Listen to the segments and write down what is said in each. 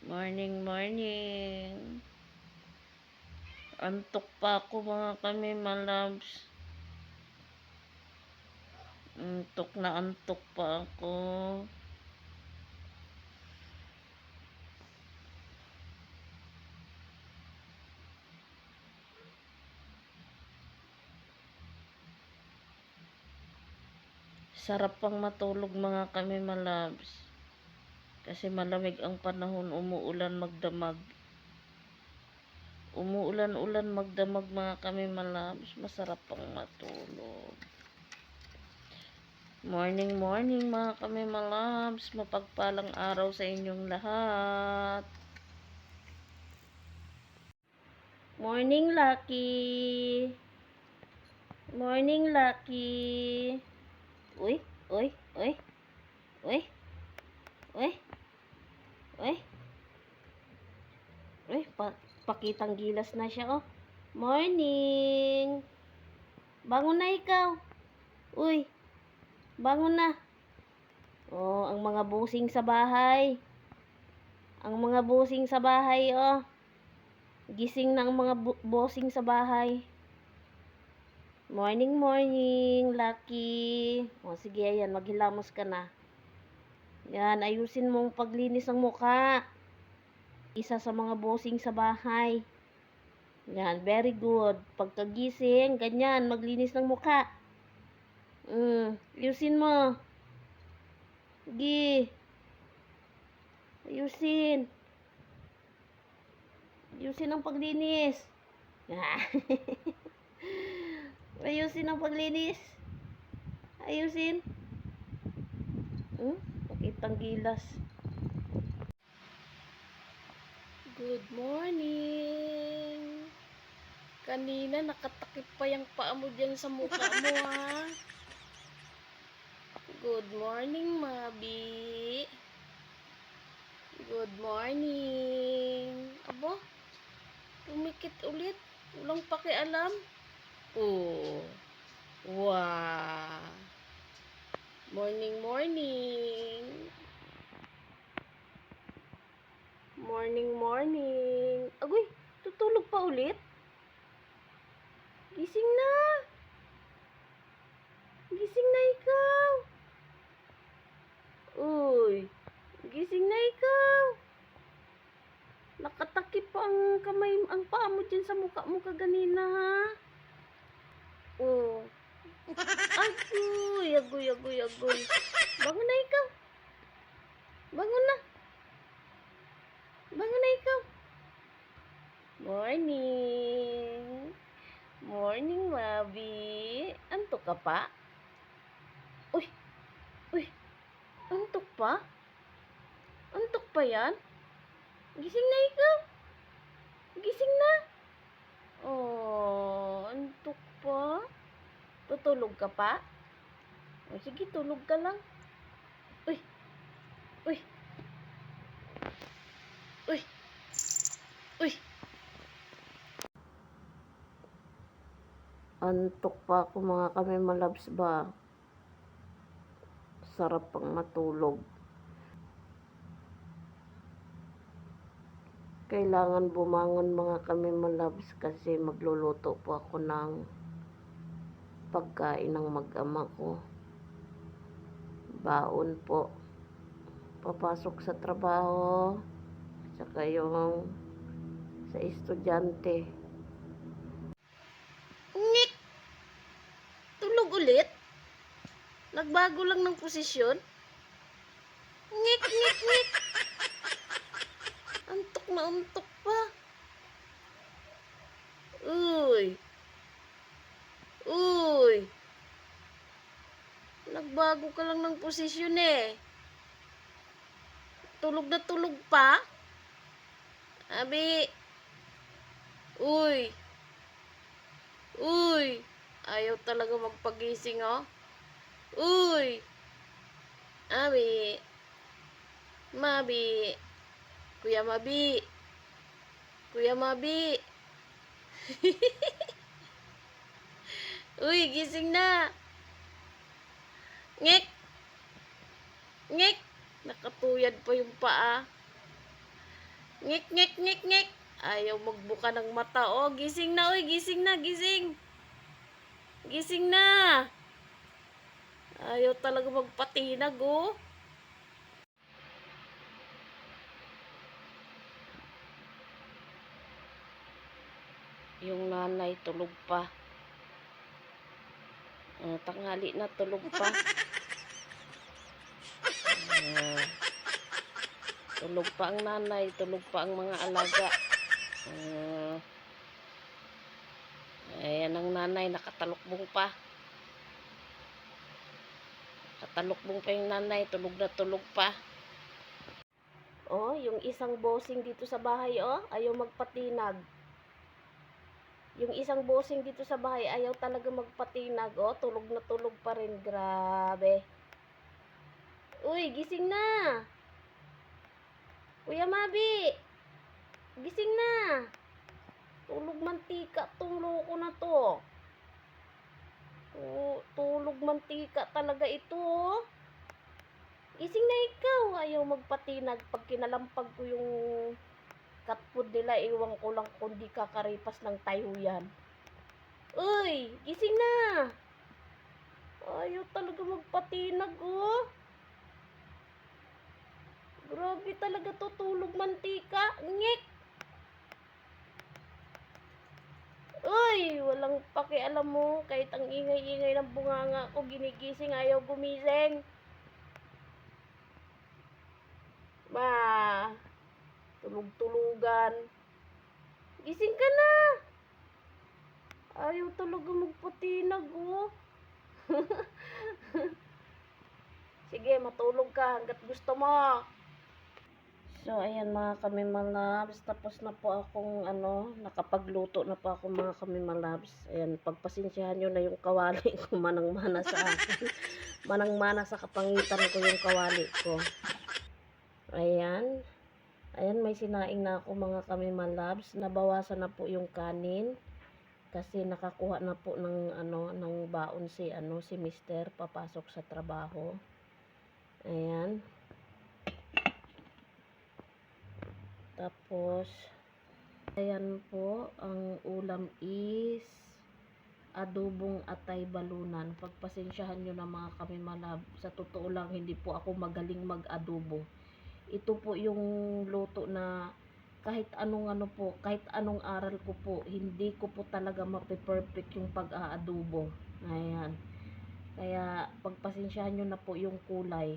Morning, morning. Antok pa ako mga kami, malabs. Antok pa ako. Sarap pang matulog mga kami, malabs. Kasi malamig ang panahon, umuulan magdamag. Umuulan-ulan magdamag mga kami, malabs. Masarap pang matulog. Morning, morning mga kami, malabs. Mapagpalang araw sa inyong lahat. Morning, Lucky. Morning, Lucky. Uy, uy, uy, uy, uy, uy, uy, pakitang gilas na siya, oh. Morning. Bangon na ikaw. Uy, bangon na. Oh, ang mga busing sa bahay. Ang mga busing sa bahay, oh. Gising na ang mga busing sa bahay. Morning, morning, Lucky. O, sige, ayan, maghilamos ka na. Yan, ayusin mong paglinis ng mukha. Isa sa mga bossing sa bahay. Yan, very good. Pagkagising, ganyan, maglinis ng mukha. Ayusin mo. Gi. Ayusin. Ayusin ang paglinis. Ayusin ang paglinis. Ayusin. Pakitang gilas. Good morning. Kanina nakatakip pa yung paa mo dyan sa mukha mo, ha? Good morning, Mabi. Good morning. Abo, umikit ulit. Walang pakialam. Oh, wow. Morning, morning. Morning, morning. Agoy, tutulog pa ulit? Gising na. Gising na ikaw. Uy, gising na ikaw. Nakatakip pa ang kamay, ang paa mo dyan sa mukha mo kaganina, ha? Oh. Agoy, agoy, agoy, agoy. Bangon na ikaw. Bangon na. Bangon na ikaw. Morning. Morning, Mabi. Antok ka pa? Uy, uy. Antok pa? Antok pa yan? Gising na ikaw. Gising na. Oh, antok pa? Tutulog ka pa? O, sige, tulog ka lang. Uy, uy. Uy, uy. Antok pa ako mga kami, malabs ba? Sarap pang matulog. Kailangan bumangon mga kami, malabs, kasi magluluto po ako ng pagkain ng mag-ama ko. Baon po. Papasok sa trabaho, saka yung sa estudyante. Ngik! Tulog ulit? Nagbago lang ng posisyon? Ngik, ngik, ngik! Antok na antok pa. Uy! Uy! Nagbago ka lang ng posisyon eh. Tulog na tulog pa? Abi! Uy! Uy! Ayaw talaga magpagising, oh. Uy! Abi! Mabi! Kuya Mabi! Kuya Mabi! Uy, gising na! Ngek! Ngek! Nakatuyad pa yung paa. Ngik, ngik, ngik, ngik. Ayaw magbuka ng mata. Oh, gising na, oy. Gising na, gising. Gising na. Ayaw talaga magpatinag, oh. Yung nanay tulog pa. Tanghali na, tulog pa. Tulog pa ang nanay, tulog pa ang mga alaga. Ayan ang nanay, nakatalukbong pa. Nakatalukbong pa yung nanay, tulog na tulog pa. Oh, yung isang bossing dito sa bahay, oh, ayaw magpatinag. Yung isang bossing dito sa bahay, ayaw talaga magpatinag, oh, tulog na tulog pa rin. Grabe. Uy, gising na. Kuya Mabi, gising na. Tulog mantika, tulog ko na to. Tulog mantika talaga ito, oh. Gising na ikaw. Ayaw magpatinag. Pag kinalampag ko yung cat food nila, iwan ko lang kundi kakaripas ng tayo yan. Uy, gising na. Ayaw talaga magpatinag, oh. Grabe talaga to, tulog mantika. Ngik. Uy, walang pakialam mo. Kahit ang ingay-ingay ng bunganga ko, ginigising, ayaw gumising. Tulog-tulugan. Gising ka na. Ayaw talaga magpatinag, oh. Sige, matulog ka hanggat gusto mo. So, ayan mga kamimalabs. Tapos na po akong, nakapagluto na po ako mga kamimalabs. Ayan, pagpasensyahan nyo na yung kawali ko. Manang-mana sa akin. Manang-mana sa kapangitan ko yung kawali ko. Ayan. Ayan, may sinaing na ako mga kamimalabs. Nabawasan na po yung kanin. Kasi nakakuha na po ng, ng baon si Mister. Papasok sa trabaho. Ayan. Tapos, ayan po, ang ulam is adobong atay balunan. Pagpasensyahan nyo na mga kamimalab. Sa totoo lang, hindi po ako magaling mag-adobo. Ito po yung luto na kahit kahit anong aral ko po, hindi ko po talaga mape-perfect yung pag-aadobo. Ayan. Kaya, pagpasensyahan nyo na po yung kulay.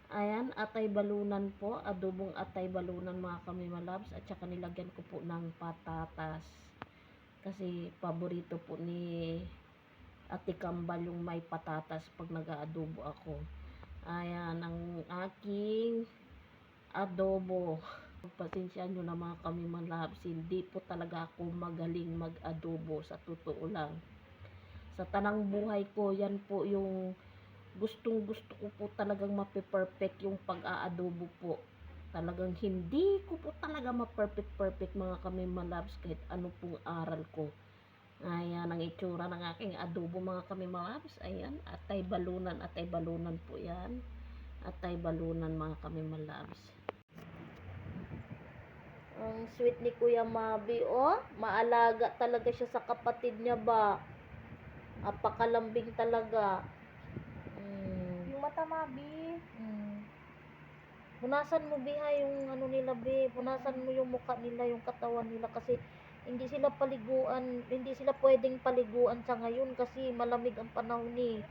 Ayan, atay balunan po, adobong atay balunan mga kamimalabs, at saka nilagyan ko po ng patatas. Kasi paborito po ni Ate Kambal yung may patatas pag nag-aadobo ako. Ayan, ang aking adobo. Pagpasensyahan nyo na mga kamimalabs, hindi po talaga ako magaling mag-adobo sa totoo lang. Sa tanang buhay ko, yan po yung gustong gusto ko po talagang mape-perfect yung pag-aadobo po. Talagang hindi ko po talaga ma-perfect mga kamimalabs kahit ano pong aral ko. Ayan ang itsura ng aking adobo mga kamimalabs. Ayan, atay balunan po yan. Atay balunan mga kamimalabs. Ang sweet ni Kuya Mabi, oh. Maalaga talaga siya sa kapatid niya ba. Apakalambing talaga. Yung mata, Mabi. Punasan mo biha yung nila be, punasan mo yung mukha nila, yung katawan nila kasi hindi sila pwedeng paliguan sa ngayon kasi malamig ang panahon ni.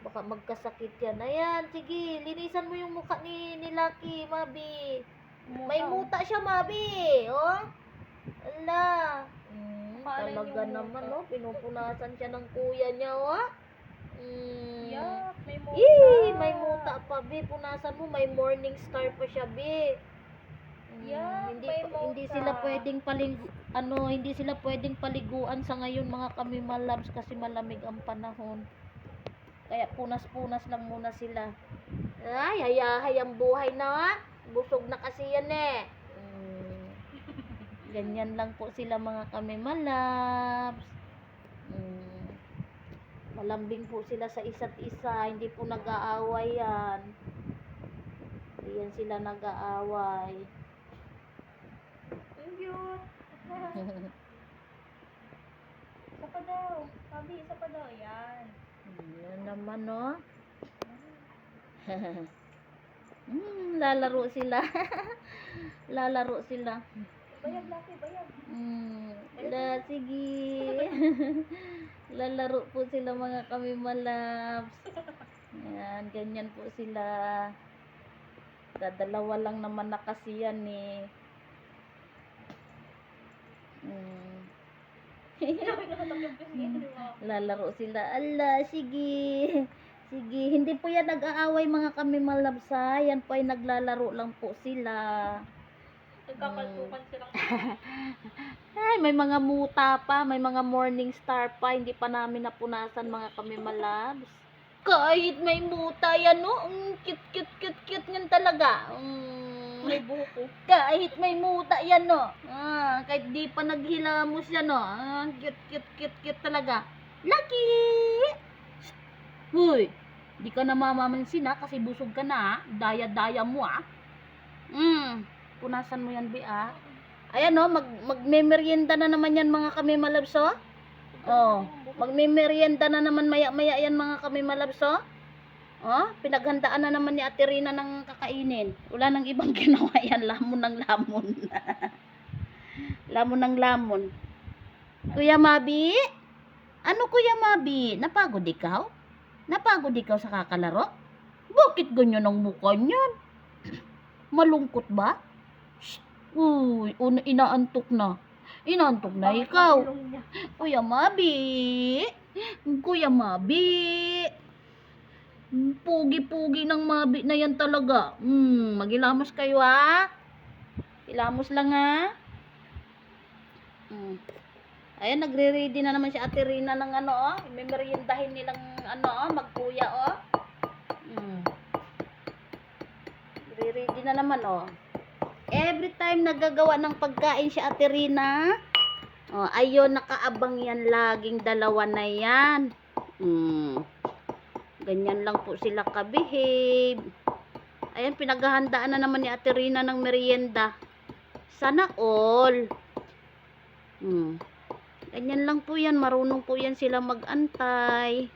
Baka magkasakit yan. Ayan, sige, linisan mo yung mukha ni Lucky, Mabi. May muta siya, Mabi. Oh. Ala. Talaga naman, no? Pinupunasan siya ng kuya niya, oh. Yuck, may muta. May muta pa, be. Punasan mo, may morning star pa siya, be. Yuck, Hindi sila pwedeng hindi sila pwedeng paliguan sa ngayon mga kamimalabs kasi malamig ang panahon. Kaya punas-punas lang muna sila. Ay, hayang buhay na. Busog na kasi yan eh. Ganyan lang po sila mga kamimalabs. Malambing po sila sa isa't isa, hindi po nag-aaway yan. Hindi yan sila nag-aaway. cute. Isa pa daw. Mabi, isa pa daw. Yan. Yan naman, no? Lalaro sila. Lalaro sila. Bayag, Lucky, bayag. Sige. Lalaro po sila mga kami malabs. Yan, ganyan po sila. Dadalawa lang naman na kasi yan eh. Lalaro sila. Ala, sige. Sige, hindi po yan nag-aaway mga kami malabsa. Yan po ay naglalaro lang po sila. Nagkakaltukan silang Ay, may mga muta pa, may mga morning star pa, hindi pa namin napunasan mga kami malabs. Kahit may muta yan, no? Cute nyan talaga. may buhok. Kahit may muta yan, no? Kahit di pa naghilamos yan, no? Cute talaga. Lucky! Huy, di ka na mamamansin, kasi busog ka na, daya-daya mo, punasan mo yan, Bea. Ayan, no, magme-merienda na naman yan mga kami malabso. Oh, magme-merienda na naman maya-maya yan mga kami malabso. Oh, pinaghandaan na naman ni Ate Rina ng kakainin. Wala nang ibang ginawa yan, lamon ng lamon. Lamon ng lamon. Kuya Mabi? Ano Kuya Mabi? Napagod ikaw? Napagod ikaw sa kakalaro? Bakit ganyan ang mukha niyan? Malungkot ba? Shh. Uy, inaantok na. Inaantok na ikaw. Kuya Mabi. Kuya Mabi. Pugi-pugi ng Mabi na yan talaga. Magilamos kayo ha. Ilamos lang ha. Ayan, nagre-ready na naman si Ate Rina ng ano, oh. May meriendahin nilang ano, oh, magkuya, oh. Nagre-ready na naman, oh. Every time nagagawa ng pagkain si Ate Rina, oh, ayun, nakaabang yan laging dalawa na yan. Ganyan lang po sila kabihave. Ayan, pinaghahandaan na naman ni Ate Rina ng merienda. Sana all. Ganyan lang po yan, marunong po yan sila mag-antay.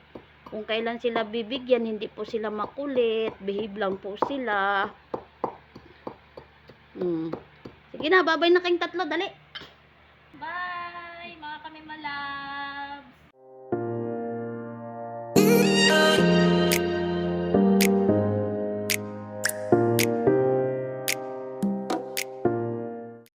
Kung kailan sila bibigyan, hindi po sila makulit, behave lang po sila. Sige na, babay na kayong tatlo, dali. Bye, mga kami malabs.